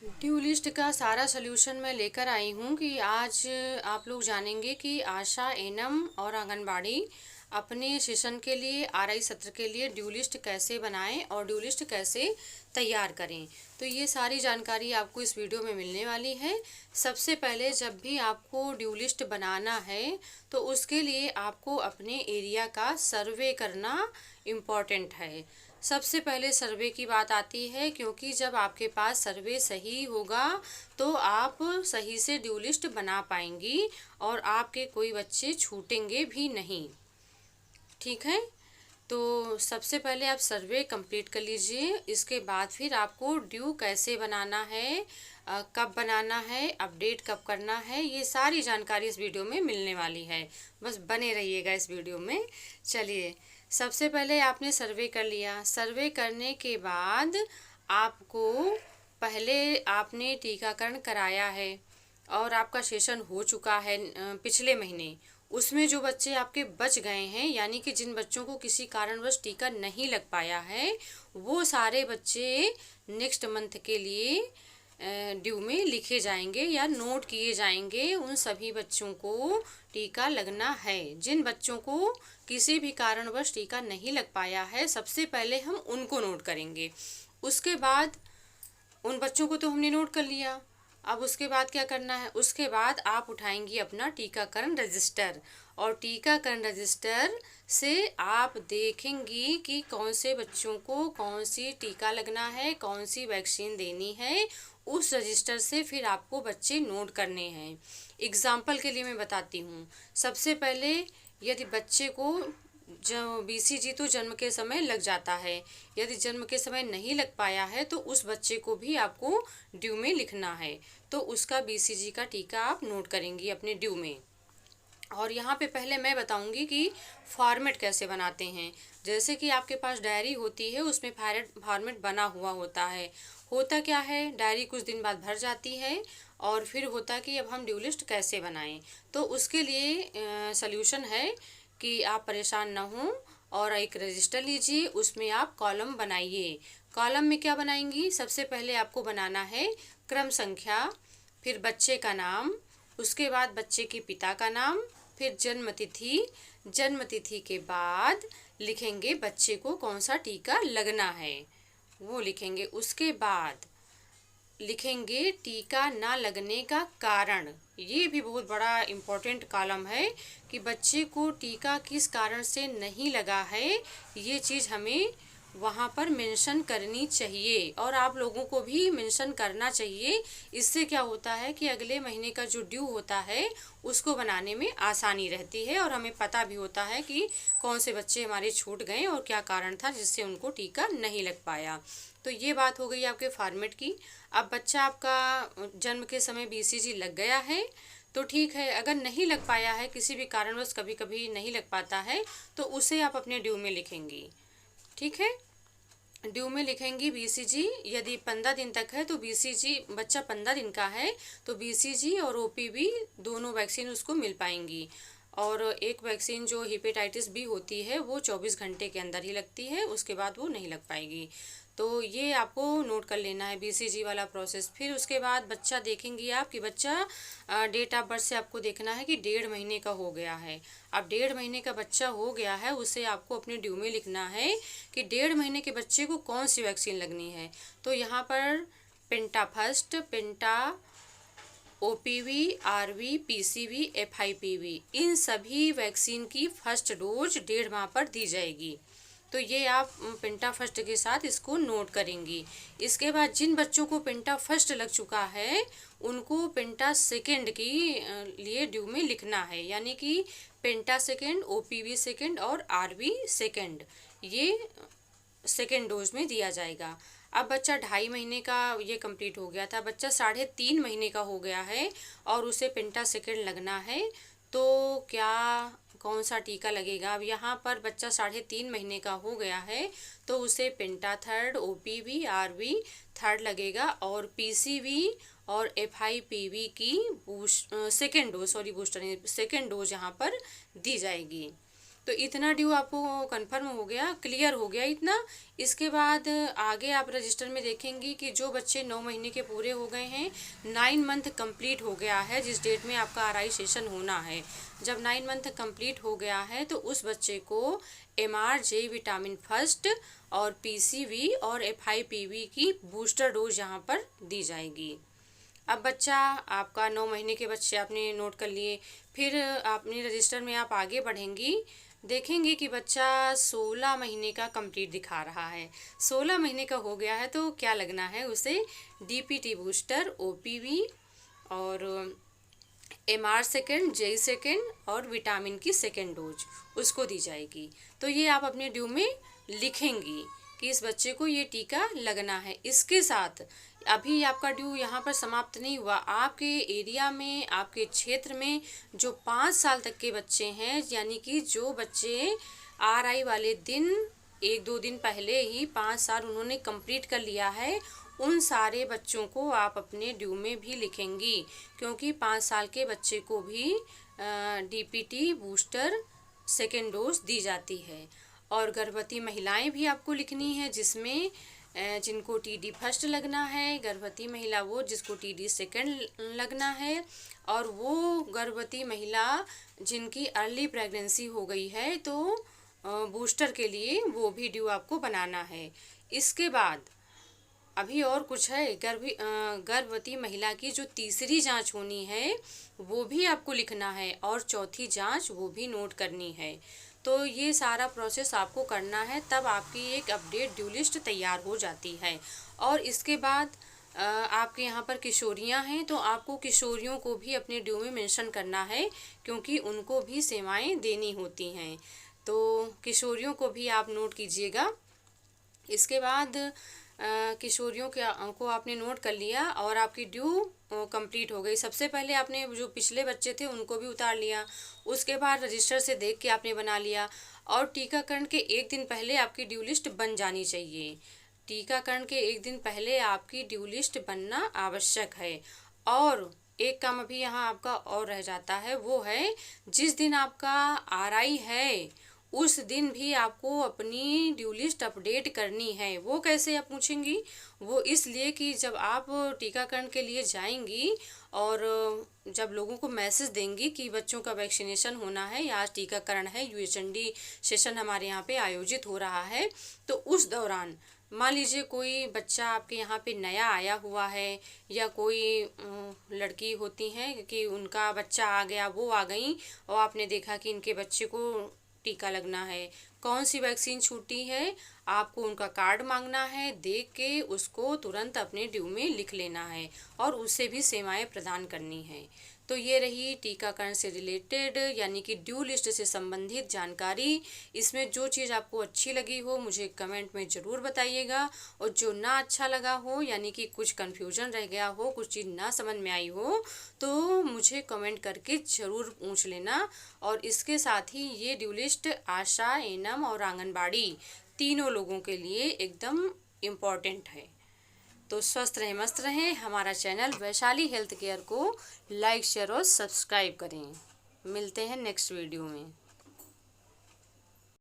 Due list का सारा solution मैं लेकर आई हूँ कि आज आप लोग जानेंगे कि आशा, एनएम और आंगनबाड़ी अपने सेशन के लिए, आरआई सत्र के लिए ड्यू लिस्ट कैसे बनाएं और ड्यू लिस्ट कैसे तैयार करें। तो ये सारी जानकारी आपको इस वीडियो में मिलने वाली है। सबसे पहले जब भी आपको ड्यू लिस्ट बनाना है तो उसके लिए आपको अपने एरिया का सर्वे करना इम्पॉर्टेंट है। सबसे पहले सर्वे की बात आती है, क्योंकि जब आपके पास सर्वे सही होगा तो आप सही से ड्यू लिस्ट बना पाएंगी और आपके कोई बच्चे छूटेंगे भी नहीं। ठीक है, तो सबसे पहले आप सर्वे कंप्लीट कर लीजिए। इसके बाद फिर आपको ड्यू कैसे बनाना है, कब बनाना है, अपडेट कब करना है, ये सारी जानकारी इस वीडियो में मिलने वाली है। बस बने रहिएगा इस वीडियो में। चलिए, सबसे पहले आपने सर्वे कर लिया। सर्वे करने के बाद आपको, पहले आपने टीकाकरण कराया है और आपका सेशन हो चुका है पिछले महीने। उसमें जो बच्चे आपके बच गए हैं, यानी कि जिन बच्चों को किसी कारणवश टीका नहीं लग पाया है, वो सारे बच्चे नेक्स्ट मंथ के लिए ड्यू में लिखे जाएंगे या नोट किए जाएंगे। उन सभी बच्चों को टीका लगना है। जिन बच्चों को किसी भी कारणवश टीका नहीं लग पाया है, सबसे पहले हम उनको नोट करेंगे। उसके बाद उन बच्चों को तो हमने नोट कर लिया। अब उसके बाद क्या करना है, उसके बाद आप उठाएंगी अपना टीकाकरण रजिस्टर और टीकाकरण रजिस्टर से आप देखेंगी कि कौन से बच्चों को कौन सी टीका लगना है, कौन सी वैक्सीन देनी है। उस रजिस्टर से फिर आपको बच्चे नोट करने हैं। एग्जाम्पल के लिए मैं बताती हूँ। सबसे पहले यदि बच्चे को जो बीसीजी तो जन्म के समय लग जाता है, यदि जन्म के समय नहीं लग पाया है तो उस बच्चे को भी आपको ड्यू में लिखना है। तो उसका बीसीजी का टीका आप नोट करेंगी अपने ड्यू में। और यहाँ पे पहले मैं बताऊंगी कि फॉर्मेट कैसे बनाते हैं। जैसे कि आपके पास डायरी होती है, उसमें फॉर्मेट बना हुआ होता है। होता क्या है, डायरी कुछ दिन बाद भर जाती है और फिर होता कि अब हम ड्यू लिस्ट कैसे बनाएं। तो उसके लिए सल्यूशन है कि आप परेशान ना हों और एक रजिस्टर लीजिए, उसमें आप कॉलम बनाइए। कॉलम में क्या बनाएंगी, सबसे पहले आपको बनाना है क्रम संख्या, फिर बच्चे का नाम, उसके बाद बच्चे के पिता का नाम, फिर जन्म तिथि। जन्म तिथि के बाद लिखेंगे बच्चे को कौन सा टीका लगना है, वो लिखेंगे। उसके बाद लिखेंगे टीका ना लगने का कारण। ये भी बहुत बड़ा इम्पोर्टेंट कॉलम है कि बच्चे को टीका किस कारण से नहीं लगा है, ये चीज़ हमें वहाँ पर मेंशन करनी चाहिए और आप लोगों को भी मेंशन करना चाहिए। इससे क्या होता है कि अगले महीने का जो ड्यू होता है उसको बनाने में आसानी रहती है और हमें पता भी होता है कि कौन से बच्चे हमारे छूट गए और क्या कारण था जिससे उनको टीका नहीं लग पाया। तो ये बात हो गई आपके फॉर्मेट की। अब बच्चा आपका जन्म के समय बीसीजी लग गया है तो ठीक है, अगर नहीं लग पाया है किसी भी कारणवश, कभी कभी नहीं लग पाता है, तो उसे आप अपने ड्यू में लिखेंगी। ठीक है, ड्यू में लिखेंगी बीसीजी। यदि 15 दिन तक है तो बीसीजी, बच्चा 15 दिन का है तो बीसीजी और ओपीवी दोनों वैक्सीन उसको मिल पाएंगी। और एक वैक्सीन जो हेपेटाइटिस बी होती है वो 24 घंटे के अंदर ही लगती है, उसके बाद वो नहीं लग पाएगी। तो ये आपको नोट कर लेना है बीसीजी वाला प्रोसेस। फिर उसके बाद बच्चा देखेंगी आप कि बच्चा डेट ऑफ बर्थ से आपको देखना है कि 1.5 महीने का हो गया है। अब 1.5 महीने का बच्चा हो गया है, उसे आपको अपने ड्यू में लिखना है कि 1.5 महीने के बच्चे को कौन सी वैक्सीन लगनी है। तो यहाँ पर पेंटा फर्स्ट, पेंटा, ओपीवी, आरवी, पीसीवी, एफआईपीवी, इन सभी वैक्सीन की फर्स्ट डोज 1.5 माह पर दी जाएगी। तो ये आप पेंटा फर्स्ट के साथ इसको नोट करेंगी। इसके बाद जिन बच्चों को पेंटा फर्स्ट लग चुका है उनको पेंटा सेकेंड की लिए ड्यू में लिखना है, यानी कि पेंटा सेकेंड, ओपीवी सेकेंड और आरवी सेकेंड, ये सेकेंड डोज में दिया जाएगा। अब बच्चा 2.5 महीने का ये कंप्लीट हो गया था, बच्चा 3.5 महीने का हो गया है और उसे पेंटा सेकेंड लगना है। तो क्या, कौन सा टीका लगेगा। अब यहाँ पर बच्चा 3.5 महीने का हो गया है तो उसे पेंटा थर्ड, ओपीवी, आरवी थर्ड लगेगा और पीसीवी और एफआईपीवी की सेकेंड डोज, सॉरी बूस्टर नहीं, सेकेंड डोज यहाँ पर दी जाएगी। तो इतना ड्यू आपको कंफर्म हो गया, क्लियर हो गया इतना। इसके बाद आगे आप रजिस्टर में देखेंगी कि जो बच्चे 9 महीने के पूरे हो गए हैं, 9 मंथ कंप्लीट हो गया है जिस डेट में आपका आरआई सेशन होना है, जब 9 मंथ कंप्लीट हो गया है तो उस बच्चे को MRJ विटामिन फर्स्ट और PCV और FIPV की बूस्टर डोज यहाँ पर दी जाएगी। अब बच्चा आपका 9 महीने के बच्चे आपने नोट कर लिए, फिर अपने रजिस्टर में आप आगे बढ़ेंगी, देखेंगे कि बच्चा 16 महीने का कंप्लीट दिखा रहा है। 16 महीने का हो गया है तो क्या लगना है उसे, DPT बूस्टर, OPV और MR सेकेंड, J सेकेंड और विटामिन की सेकेंड डोज उसको दी जाएगी। तो ये आप अपने ड्यू में लिखेंगी कि इस बच्चे को ये टीका लगना है। इसके साथ अभी आपका ड्यू यहाँ पर समाप्त नहीं हुआ, आपके एरिया में, आपके क्षेत्र में जो 5 साल तक के बच्चे हैं, यानी कि जो बच्चे RI वाले दिन 1-2 दिन पहले ही 5 साल उन्होंने कंप्लीट कर लिया है, उन सारे बच्चों को आप अपने ड्यू में भी लिखेंगी, क्योंकि 5 साल के बच्चे को भी DPT बूस्टर सेकेंड डोज दी जाती है। और गर्भवती महिलाएं भी आपको लिखनी है, जिसमें जिनको TD फर्स्ट लगना है, गर्भवती महिला वो जिसको TD सेकेंड लगना है, और वो गर्भवती महिला जिनकी अर्ली प्रेगनेंसी हो गई है तो बूस्टर के लिए वो भी ड्यू आपको बनाना है। इसके बाद अभी और कुछ है, गर्भवती महिला की जो तीसरी जांच होनी है वो भी आपको लिखना है, और चौथी जांच वो भी नोट करनी है। तो ये सारा प्रोसेस आपको करना है, तब आपकी एक अपडेट ड्यू लिस्ट तैयार हो जाती है। और इसके बाद आपके यहाँ पर किशोरियाँ हैं तो आपको किशोरियों को भी अपने ड्यू में मेंशन करना है, क्योंकि उनको भी सेवाएं देनी होती हैं। तो किशोरियों को भी आप नोट कीजिएगा। इसके बाद किशोरियों को आपने नोट कर लिया और आपकी ड्यू कंप्लीट हो गई। सबसे पहले आपने जो पिछले बच्चे थे उनको भी उतार लिया, उसके बाद रजिस्टर से देख के आपने बना लिया, और टीकाकरण के 1 दिन पहले आपकी ड्यू लिस्ट बन जानी चाहिए। टीकाकरण के 1 दिन पहले आपकी ड्यू लिस्ट बनना आवश्यक है। और एक काम अभी यहाँ आपका और रह जाता है, वो है जिस दिन आपका RI है उस दिन भी आपको अपनी ड्यू लिस्ट अपडेट करनी है। वो कैसे आप पूछेंगी, वो इसलिए कि जब आप टीकाकरण के लिए जाएंगी और जब लोगों को मैसेज देंगी कि बच्चों का वैक्सीनेशन होना है या आज टीकाकरण है, UHND सेशन हमारे यहाँ पे आयोजित हो रहा है, तो उस दौरान मान लीजिए कोई बच्चा आपके यहाँ पे नया आया हुआ है, या कोई लड़की होती हैं कि उनका बच्चा आ गया, वो आ गई और आपने देखा कि इनके बच्चे को टीका लगना है, कौन सी वैक्सीन छूटी है, आपको उनका कार्ड मांगना है, देख के उसको तुरंत अपने ड्यू में लिख लेना है और उससे भी सेवाएं प्रदान करनी है। तो ये रही टीकाकरण से रिलेटेड यानी कि ड्यू लिस्ट से संबंधित जानकारी। इसमें जो चीज़ आपको अच्छी लगी हो मुझे कमेंट में ज़रूर बताइएगा, और जो ना अच्छा लगा हो यानी कि कुछ कन्फ्यूजन रह गया हो, कुछ चीज़ ना समझ में आई हो, तो मुझे कमेंट करके ज़रूर पूछ लेना। और इसके साथ ही ये ड्यू लिस्ट आशा, एनम और आंगनबाड़ी तीनों लोगों के लिए एकदम इम्पॉर्टेंट है। तो स्वस्थ रहें, मस्त रहें। हमारा चैनल वैशाली हेल्थ केयर को लाइक, शेयर और सब्सक्राइब करें। मिलते हैं नेक्स्ट वीडियो में।